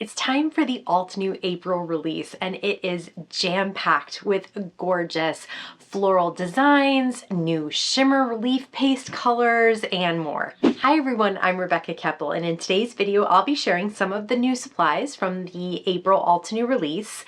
It's time for the Altenew April release, and it is jam-packed with gorgeous floral designs, new Shimmer Relief Paste colors, and more. Hi everyone, I'm Rebecca Keppel, and in today's video I'll be sharing some of the new supplies from the April Altenew release.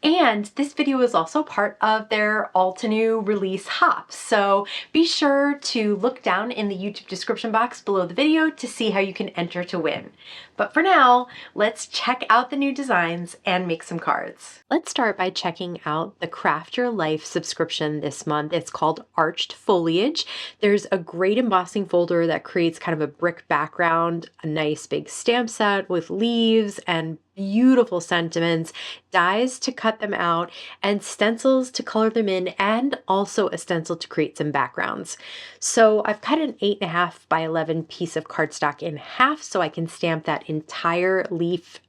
And this video is also part of their Altenew release hop, so be sure to look down in the YouTube description box below the video to see how you can enter to win. But for now, let's check out the new designs and make some cards. Let's start by checking out the Craft Your Life subscription this month. It's called Arched Foliage. There's a great embossing folder that creates kind of a brick background, a nice big stamp set with leaves and beautiful sentiments, dies to cut them out, and stencils to color them in, and also a stencil to create some backgrounds. So I've cut an 8.5 by 11 piece of cardstock in half so I can stamp that entire leaf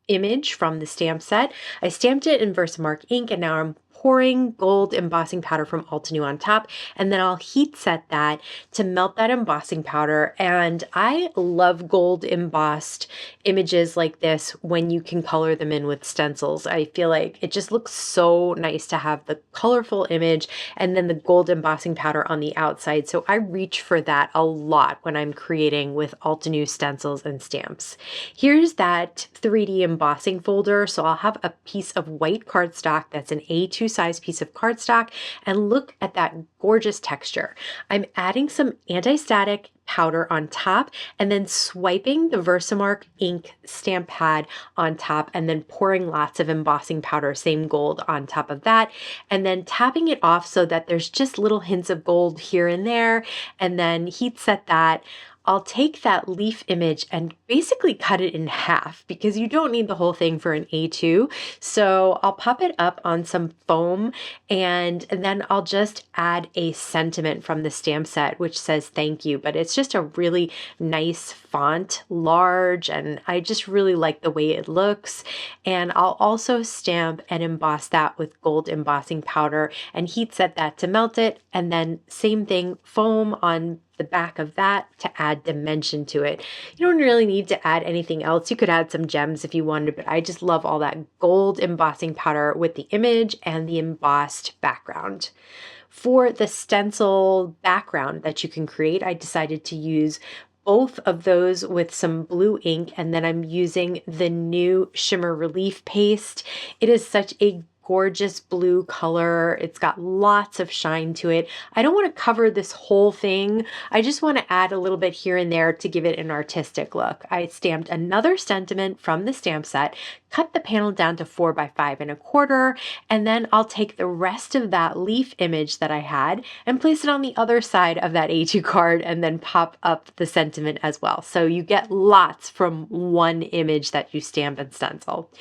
image from the stamp set. I stamped it in Versamark ink, and now I'm pouring gold embossing powder from Altenew on top, and then I'll heat set that to melt that embossing powder. And I love gold embossed images like this when you can color them in with stencils. I feel like it just looks so nice to have the colorful image and then the gold embossing powder on the outside. So I reach for that a lot when I'm creating with Altenew stencils and stamps. Here's that 3D embossing folder. So I'll have a piece of white cardstock that's an A2 size piece of cardstock, and look at that gorgeous texture. I'm adding some anti-static powder on top and then swiping the Versamark ink stamp pad on top and then pouring lots of embossing powder, same gold, on top of that, and then tapping it off so that there's just little hints of gold here and there, and then heat set that. I'll take that leaf image and basically cut it in half because you don't need the whole thing for an A2. So I'll pop it up on some foam, and then I'll just add a sentiment from the stamp set which says thank you, but it's just a really nice font, large, and I just really like the way it looks. And I'll also stamp and emboss that with gold embossing powder and heat set that to melt it, and then same thing, foam on the back of that to add dimension to it. You don't really need to add anything else. You could add some gems if you wanted, but I just love all that gold embossing powder with the image and the embossed background. For the stencil background that you can create, I decided to use both of those with some blue ink, and then I'm using the new Shimmer Relief Paste. It is such a gorgeous blue color. It's got lots of shine to it. I don't want to cover this whole thing. I just want to add a little bit here and there to give it an artistic look. I stamped another sentiment from the stamp set, cut the panel down to 4 by 5.25, and then I'll take the rest of that leaf image that I had and place it on the other side of that A2 card and then pop up the sentiment as well. So you get lots from one image that you stamp and stencil.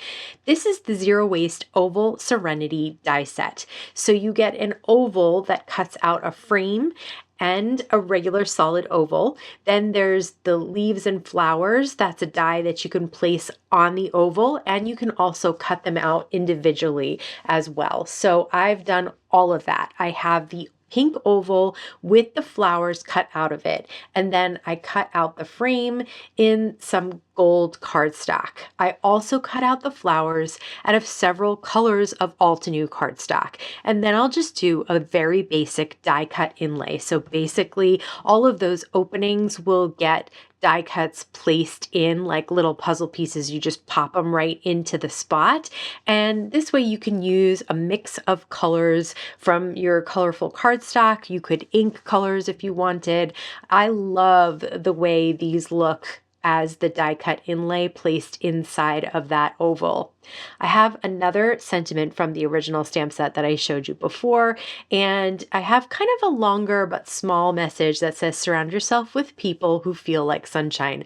This is the Zero Waste Oval Serenity die set. So you get an oval that cuts out a frame and a regular solid oval. Then there's the leaves and flowers. That's a die that you can place on the oval, and you can also cut them out individually as well. So I've done all of that. I have the pink oval with the flowers cut out of it, and then I cut out the frame in some gold cardstock. I also cut out the flowers out of several colors of Altenew cardstock, and then I'll just do a very basic die cut inlay. So basically all of those openings will get die cuts placed in like little puzzle pieces. You just pop them right into the spot, and this way you can use a mix of colors from your colorful cardstock. You could ink colors if you wanted. I love the way these look as the die cut inlay placed inside of that oval. I have another sentiment from the original stamp set that I showed you before, and I have kind of a longer but small message that says surround yourself with people who feel like sunshine.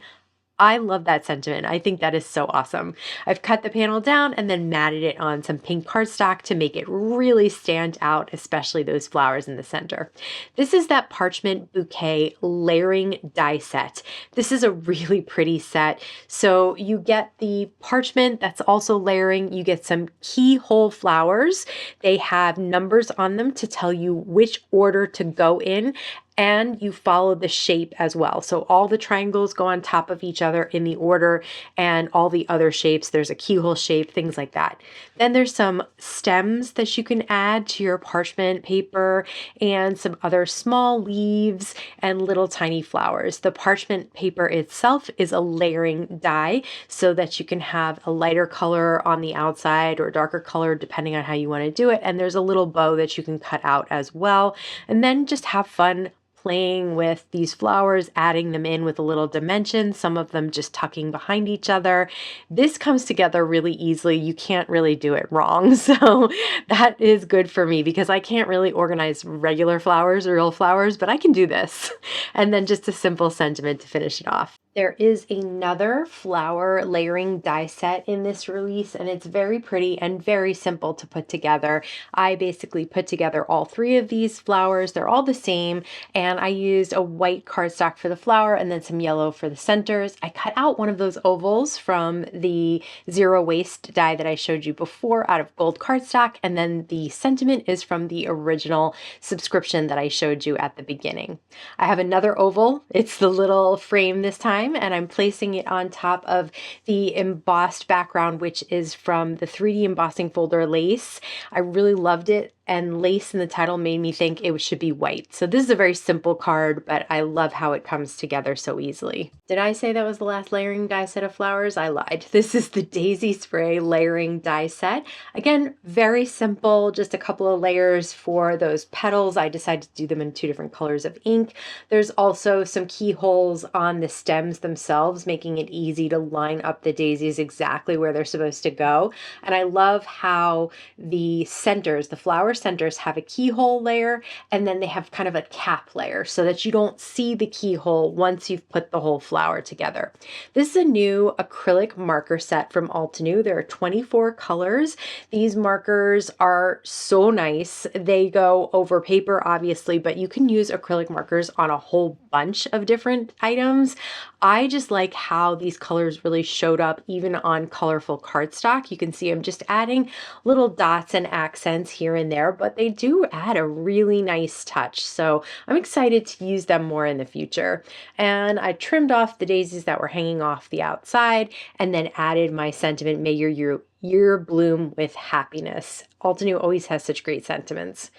I love that sentiment. I think that is so awesome. I've cut the panel down and then matted it on some pink cardstock to make it really stand out, especially those flowers in the center. This is that Parchment Bouquet layering die set. This is a really pretty set. So you get the parchment that's also layering. You get some keyhole flowers. They have numbers on them to tell you which order to go in. and you follow the shape as well. So all the triangles go on top of each other in the order, and all the other shapes, there's a keyhole shape, things like that. Then there's some stems that you can add to your parchment paper and some other small leaves and little tiny flowers. The parchment paper itself is a layering die so that you can have a lighter color on the outside or darker color depending on how you want to do it. And there's a little bow that you can cut out as well. And then just have fun playing with these flowers, adding them in with a little dimension, some of them just tucking behind each other. This comes together really easily. You can't really do it wrong. So that is good for me because I can't really organize regular flowers or real flowers, but I can do this. And then just a simple sentiment to finish it off. There is another flower layering die set in this release, and it's very pretty and very simple to put together. I basically put together all three of these flowers. They're all the same, and I used a white cardstock for the flower and then some yellow for the centers. I cut out one of those ovals from the zero waste die that I showed you before out of gold cardstock, and then the sentiment is from the original subscription that I showed you at the beginning. I have another oval. It's the little frame this time, and I'm placing it on top of the embossed background, which is from the 3D embossing folder lace. I really loved it, and lace in the title made me think it should be white. So this is a very simple card, but I love how it comes together so easily. Did I say that was the last layering die set of flowers? I lied. This is the Daisy Spray layering die set. Again, very simple, just a couple of layers for those petals. I decided to do them in 2 different colors of ink. There's also some keyholes on the stems themselves, making it easy to line up the daisies exactly where they're supposed to go. And I love how the centers, the flower centers, have a keyhole layer, and then they have kind of a cap layer so that you don't see the keyhole once you've put the whole flower together. This is a new acrylic marker set from Altenew. There are 24 colors. These markers are so nice. They go over paper, obviously, but you can use acrylic markers on a whole bunch of different items. I just like how these colors really showed up even on colorful cardstock. You can see I'm just adding little dots and accents here and there, but they do add a really nice touch. So I'm excited to use them more in the future. And I trimmed off the daisies that were hanging off the outside and then added my sentiment, may your year bloom with happiness. Altenew always has such great sentiments.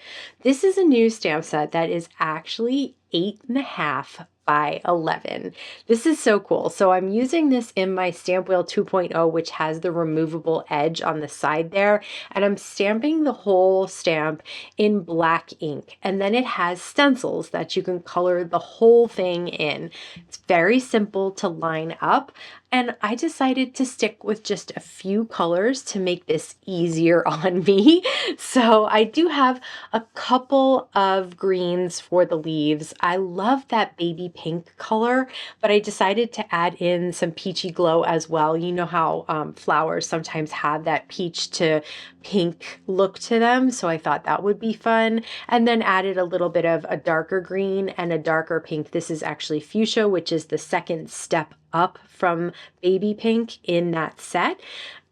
This is a new stamp set that is actually 8.5 by 11. This is so cool. So I'm using this in my Stamp Wheel 2.0, which has the removable edge on the side there, and I'm stamping the whole stamp in black ink. And then it has stencils that you can color the whole thing in. It's very simple to line up, and I decided to stick with just a few colors to make this easier on me. So I do have a couple of greens for the leaves. I love that baby pink color, but I decided to add in some peachy glow as well. You know how flowers sometimes have that peach to pink look to them, so I thought that would be fun. And then added a little bit of a darker green and a darker pink. This is actually fuchsia, which is the second step up from baby pink in that set.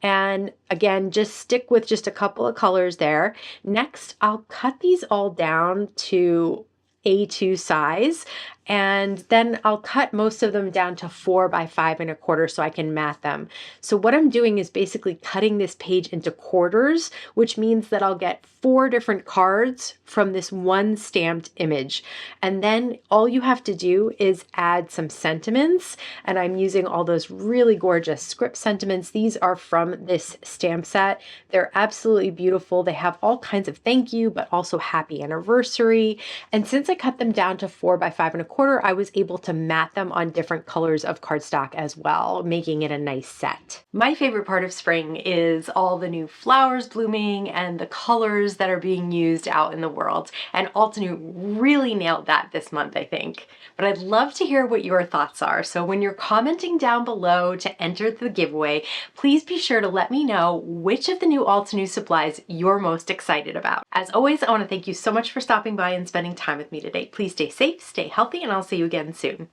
And again, just stick with just a couple of colors there. Next, I'll cut these all down to A2 size, and then I'll cut most of them down to 4 by 5.25 so I can mat them. So what I'm doing is basically cutting this page into quarters, which means that I'll get 4 different cards from this one stamped image. And then all you have to do is add some sentiments, and I'm using all those really gorgeous script sentiments. These are from this stamp set. They're absolutely beautiful. They have all kinds of thank you, but also happy anniversary. And since I cut them down to 4 by 5.25, I was able to mat them on different colors of cardstock as well, making it a nice set. My favorite part of spring is all the new flowers blooming and the colors that are being used out in the world. And Altenew really nailed that this month, I think. But I'd love to hear what your thoughts are. So when you're commenting down below to enter the giveaway, please be sure to let me know which of the new Altenew supplies you're most excited about. As always, I want to thank you so much for stopping by and spending time with me today. Please stay safe, stay healthy, and I'll see you again soon.